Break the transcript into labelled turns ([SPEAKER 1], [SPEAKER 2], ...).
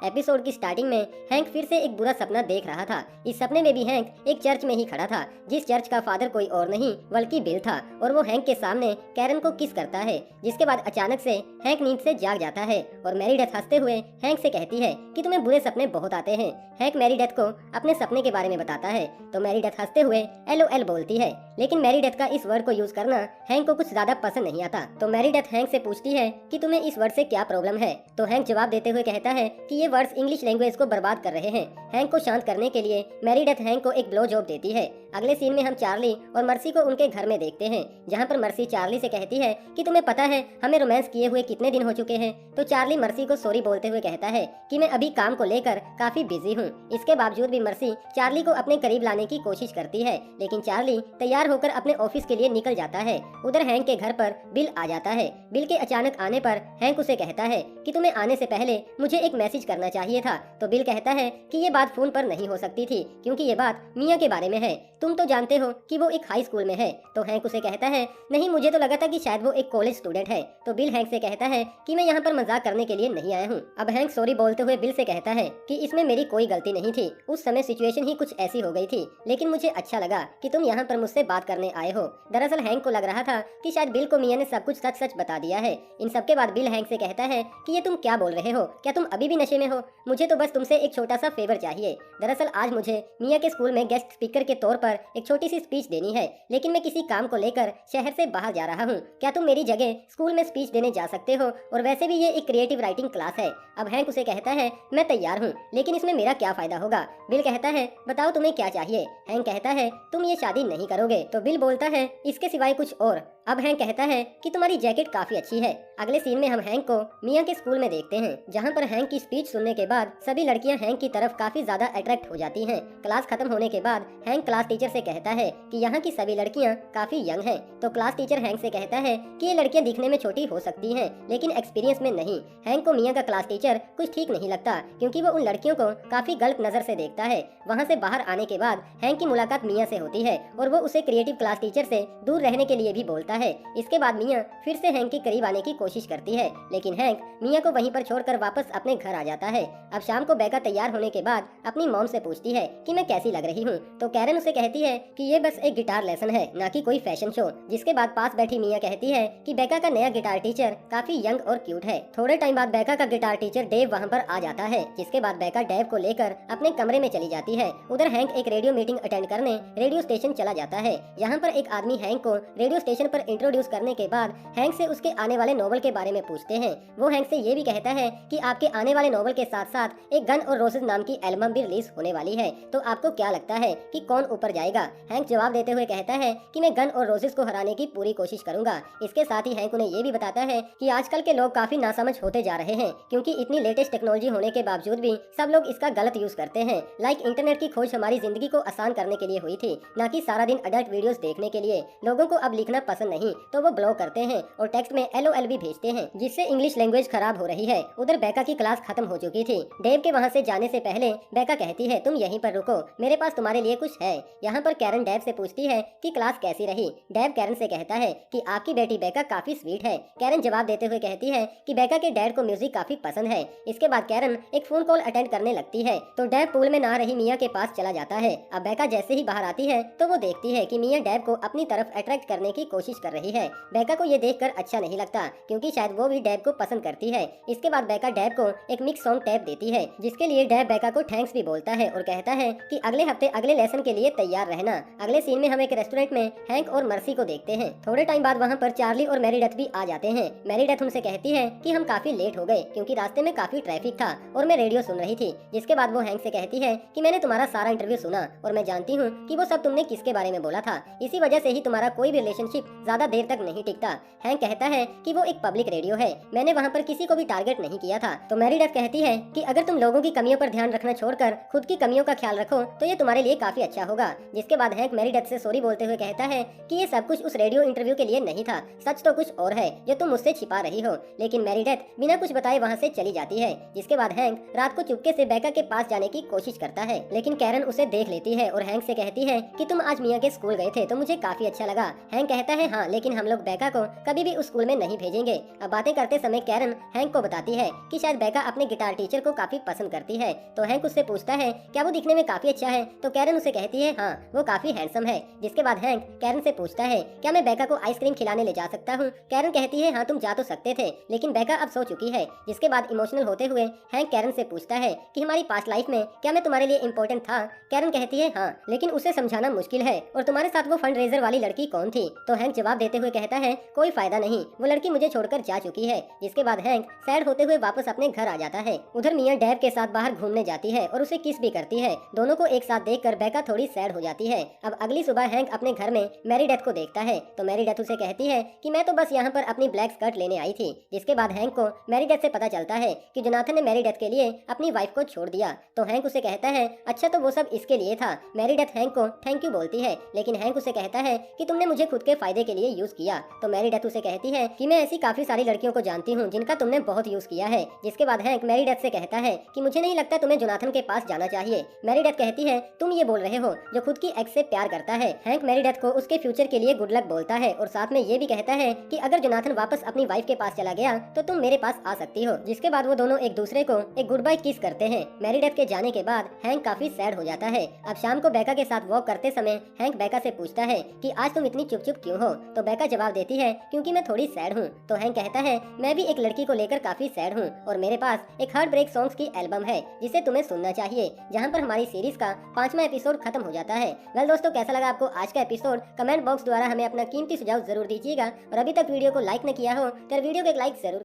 [SPEAKER 1] Episode की starting में hang फिर से एक बुरा सपना देख रहा था। इस सपने में भी हैंक एक चर्च में ही खड़ा था, जिस चर्च का फादर कोई और नहीं बल्कि बिल था और वो हैंक के सामने कैरन को किस करता है। जिसके बाद अचानक से हैंक नींद से जाग जाता है और मेरीडेथ हंसते हुए हैंक से कहती है कि तुम्हें बुरे सपने बहुत आते हैं। हैंक मेरीडेथ को अपने सपने के बारे में बताता है तो मेरीडेथ हंसते हुए LOL बोलती है, लेकिन मेरीडेथ का इस वर्ड को यूज करना हैंक को कुछ ज्यादा पसंद नहीं आता। तो मेरीडेथ हैंक से पूछती है कि तुम्हें इस वर्ड से क्या प्रॉब्लम है। तो हैंक जवाब देते हुए कहता है कि ये वर्ड्स इंग्लिश लैंग्वेज को बर्बाद कर रहे हैं। हैंक को शांत करने के लिए मेरीडेथ हैंक को एक ब्लो जॉब देती है। अगले सीन में हम चार्ली और मर्सी को उनके घर में देखते हैं, जहाँ पर मर्सी चार्ली से कहती है कि तुम्हें पता है हमें रोमांस किए हुए कितने दिन हो चुके हैं। तो चार्ली मर्सी को सॉरी बोलते हुए कहता है कि मैं अभी काम को लेकर काफी बिजी हूँ। इसके बावजूद भी मर्सी चार्ली को अपने करीब लाने की कोशिश करती है, लेकिन चार्ली तैयार होकर अपने ऑफिस के लिए निकल जाता है। उधर हैंक के घर पर बिल आ जाता है। बिल के अचानक आने पर हैंक उसे कहता है कि तुम्हें आने से पहले मुझे एक मैसेज करना चाहिए था। तो बिल कहता है कि ये बात फोन पर नहीं हो सकती थी, क्योंकि ये बात मिया के बारे में है। तुम तो जानते हो कि वो एक हाई स्कूल में है। तो हैंक उसे कहता है नहीं, मुझे तो लगा था कि शायद वो एक कॉलेज स्टूडेंट है। तो बिल हैंक से कहता है कि मैं यहाँ पर मजाक करने के लिए नहीं आया हूँ। अब हैंक सॉरी बोलते हुए बिल से कहता है कि इसमें मेरी कोई गलती नहीं थी, उस समय सिचुएशन ही कुछ ऐसी हो गई थी, लेकिन मुझे अच्छा लगा कि तुम यहाँ पर मुझसे बात करने आए हो। दरअसल हैंक को लग रहा था कि शायद बिल को मिया ने सब कुछ सच सच बता दिया है। इन सब के बाद बिल हैंक से कहता है कि ये तुम क्या बोल रहे हो, क्या तुम अभी भी नशे में हो? मुझे तो बस तुमसे एक छोटा सा फेवर चाहिए। दरअसल आज मुझे मिया के स्कूल में गेस्ट स्पीकर के तौर पर एक छोटी सी स्पीच देनी है, लेकिन मैं किसी काम को लेकर शहर से बाहर जा रहा हूँ। क्या तुम मेरी जगह स्कूल में स्पीच देने जा सकते हो? और वैसे भी ये एक क्रिएटिव राइटिंग क्लास है। अब हैंक उसे कहता है मैं तैयार हूँ, लेकिन इसमें मेरा क्या फायदा होगा? बिल कहता है बताओ तुम्हें क्या चाहिए? हैंक कहता है तुम ये शादी नहीं करोगे। तो बिल बोलता है इसके सिवाय कुछ और। अब हैंक कहता है कि तुम्हारी जैकेट काफी अच्छी है। अगले सीन में हम हैंक को मिया के स्कूल में देखते हैं, जहाँ पर हैंक की स्पीच सुनने के बाद सभी लड़कियां हैंक की तरफ काफी ज्यादा अट्रैक्ट हो जाती हैं। क्लास खत्म होने के बाद हैंक क्लास टीचर से कहता है कि यहाँ की सभी लड़कियां काफी यंग हैं। तो क्लास टीचर हैंक से कहता है कि ये लड़कियां दिखने में छोटी हो सकती हैं, लेकिन एक्सपीरियंस में नहीं। हैंक को मिया का क्लास टीचर कुछ ठीक नहीं लगता, क्योंकि वो उन लड़कियों को काफी गलत नजर से देखता है। वहाँ से बाहर आने के बाद हैंक की मुलाकात मिया से होती है और वो उसे क्रिएटिव क्लास टीचर से दूर रहने के लिए भी बोलता है। इसके बाद मिया फिर से हैंक के करीब आने की कोशिश करती है, लेकिन हैंक मिया को वहीं पर छोड़कर वापस अपने घर आ जाता है। अब शाम को बेका तैयार होने के बाद अपनी मॉम से पूछती है कि मैं कैसी लग रही हूँ। तो कैरन उसे कहती है कि ये बस एक गिटार लेसन है, ना कि कोई फैशन शो। जिसके बाद पास बैठी मिया कहती है कि बेका का नया गिटार टीचर काफी यंग और क्यूट है। थोड़े टाइम बाद बेका का गिटार टीचर डेव वहाँ पर आ जाता है, जिसके बाद बेका डेव को लेकर अपने कमरे में चली जाती है। उधर हैंक एक रेडियो मीटिंग अटेंड करने रेडियो स्टेशन चला जाता है। यहाँ पर एक आदमी हैंक को रेडियो स्टेशन पर इंट्रोड्यूस करने के बाद हैंक से उसके आने वाले नोवेल के बारे में पूछते हैं। वो हैंक से ये भी कहता है कि आपके आने वाले नोवेल के साथ साथ एक गन और रोजेस नाम की एल्बम भी रिलीज होने वाली है, तो आपको क्या लगता है कि कौन ऊपर जाएगा? हैंक जवाब देते हुए कहता है कि मैं गन और रोजेस को हराने की पूरी कोशिश करूंगा। इसके साथ ही हैंक उन्हें ये भी बताता है कि आजकल के लोग काफी नासमझ होते जा रहे हैं, क्योंकि इतनी लेटेस्ट टेक्नोलॉजी होने के बावजूद भी सब लोग इसका गलत यूज करते हैं। लाइक इंटरनेट की खोज हमारी जिंदगी को आसान करने के लिए हुई थी, ना कि सारा दिन अडल्ट वीडियोस देखने के लिए। लोगों को अब लिखना पसंद नहीं, तो वो ब्लॉग करते हैं और टेक्स्ट में LOL भी भेजते हैं, जिससे इंग्लिश लैंग्वेज खराब हो रही है। उधर बेका की क्लास खत्म हो चुकी थी। डेव के वहाँ से जाने से पहले बेका कहती है तुम यहीं पर रुको, मेरे पास तुम्हारे लिए कुछ है। यहाँ पर कैरन डेव से पूछती है कि क्लास कैसी रही। डेव कैरन से कहता है कि आपकी बेटी बेका काफी स्वीट है। कैरन जवाब देते हुए कहती है कि बेका के डैड को म्यूजिक काफी पसंद है। इसके बाद कैरन एक फोन कॉल अटेंड करने लगती है, तो डेव पूल में नहा रही मिया के पास चला जाता है। अब बेका जैसे ही बाहर आती है तो वो देखती है कि मिया डेव को अपनी तरफ अट्रैक्ट करने की कोशिश कर रही है। बेका को ये देखकर अच्छा नहीं लगता, क्योंकि शायद वो भी डेव को पसंद करती है। इसके बाद बेका डेव को एक मिक्स सॉन्ग टैप देती है, जिसके लिए डेव बेका को थैंक्स भी बोलता है और कहता है कि अगले हफ्ते अगले लेसन के लिए तैयार रहना। अगले सीन में हम एक रेस्टोरेंट में हैंक और मर्सी को देखते हैं। थोड़े टाइम बाद वहाँ पर चार्ली और मेरीडेथ भी आ जाते हैं। मेरीडेथ उनसे कहती है कि हम काफी लेट हो गए, क्योंकि रास्ते में काफी ट्रैफिक था और मैं रेडियो सुन रही थी। जिसके बाद वो हैंक से कहती है कि मैंने तुम्हारा सारा इंटरव्यू सुना और मैं जानती हूँ कि वो सब तुमने किसके बारे में बोला था। इसी वजह से ही तुम्हारा कोई भी रिलेशनशिप ज्यादा देर तक नहीं टिकता। हैंक कहता है कि वो एक पब्लिक रेडियो है, मैंने वहाँ पर किसी को भी टारगेट नहीं किया था। तो मेरीडेथ कहती है कि अगर तुम लोगों की कमियों पर ध्यान रखना छोड़कर खुद की कमियों का ख्याल रखो तो ये तुम्हारे लिए काफी अच्छा होगा। जिसके बाद हैंक मेरीडेथ से सॉरी बोलते हुए कहता है कि ये सब कुछ उस रेडियो इंटरव्यू के लिए नहीं था, सच तो कुछ और है जो तुम मुझसे छिपा रही हो। लेकिन मेरीडेथ बिना कुछ बताए वहाँ से चली जाती है। जिसके बाद हैंक रात को चुपके से बेका के पास जाने की कोशिश करता है, लेकिन कैरन उसे देख लेती है और हैंक से कहती है कि तुम आज मिया के स्कूल गए थे तो मुझे काफी अच्छा लगा। हैंक कहता है हाँ हाँ, लेकिन हम लोग बेका को कभी भी उस स्कूल में नहीं भेजेंगे। अब बातें करते समय कैरन हैंक को बताती है कि शायद बेका अपने गिटार टीचर को काफी पसंद करती है। तो हैंक उससे पूछता है क्या वो दिखने में काफी अच्छा है, तो कैरन उसे कहती है हाँ, वो काफी हैंडसम है। जिसके बाद हैंक कैरन से पूछता है क्या मैं बेका को आइसक्रीम खिलाने ले जा सकता हूँ। कैरन कहती है हाँ, तुम जा तो सकते थे, लेकिन बेका अब सो चुकी है। जिसके बाद इमोशनल होते हुए हैंक कैरन से पूछता है कि हमारी पास्ट लाइफ में क्या मैं तुम्हारे लिए इम्पोर्टेंट था। कैरन कहती है हाँ, लेकिन उसे समझाना मुश्किल है, और तुम्हारे साथ वो फंड रेजर वाली लड़की कौन थी। तो हैंक जवाब देते हुए कहता है कोई फायदा नहीं, वो लड़की मुझे छोड़कर जा चुकी है। जिसके बाद हैंक सैड होते हुए वापस अपने घर आ जाता है। उधर मिया डेव के साथ बाहर घूमने जाती है और उसे किस भी करती है। दोनों को एक साथ देखकर बेका थोड़ी सैड हो जाती है। अब अगली सुबह हैंक अपने घर में मैरीडेथ को देखता है, तो मैरीडेथ उसे कहती है कि मैं तो बस यहाँ पर अपनी ब्लैक स्कर्ट लेने आई थी। जिसके बाद हैंक को मैरीडेथ से पता चलता है कि जोनाथन ने मैरीडेथ के लिए अपनी वाइफ को छोड़ दिया। तो हैंक उसे कहता है अच्छा, तो वो सब इसके लिए था। मैरीडेथ हैंक को थैंक यू बोलती है, लेकिन हैंक उसे कहता है कि तुमने मुझे खुद के फायदे के लिए यूज किया। तो मैरीडेथ उसे कहती है कि मैं ऐसी काफी सारी लड़कियों को जानती हूँ जिनका तुमने बहुत यूज किया है। जिसके बाद हैंक मैरीडेथ से कहता है कि मुझे नहीं लगता तुम्हें जोनाथन के पास जाना चाहिए। मैरीडेथ कहती है तुम ये बोल रहे हो जो खुद की एक्स से प्यार करता है। हैंक मैरीडेथ को उसके फ्यूचर के लिए गुड लक बोलता है और साथ में ये भी कहता है कि अगर जोनाथन वापस अपनी वाइफ के पास चला गया तो तुम मेरे पास आ सकती हो। जिसके बाद वो दोनों एक दूसरे को एक गुड बाय किस करते हैं। मैरीडेथ के जाने के बाद हैंक काफी सैड हो जाता है। अब शाम को बेका के साथ वॉक करते समय हैंक बेका से पूछता है कि आज तुम इतनी चुप चुप क्यों हो। तो बेका जवाब देती है क्योंकि मैं थोड़ी सैड हूँ। तो हैंक कहता है मैं भी एक लड़की को लेकर काफी सैड हूँ और मेरे पास एक हार्ट ब्रेक सॉन्ग्स की एल्बम है जिसे तुम्हें सुनना चाहिए, जहाँ पर हमारी सीरीज का 5वां एपिसोड खत्म हो जाता है। वेल दोस्तों, कैसा लगा आपको आज का एपिसोड? कमेंट बॉक्स द्वारा हमें अपना कीमती सुझाव जरूर दीजिएगा, और अभी तक वीडियो को लाइक न किया हो तो वीडियो को एक लाइक जरूर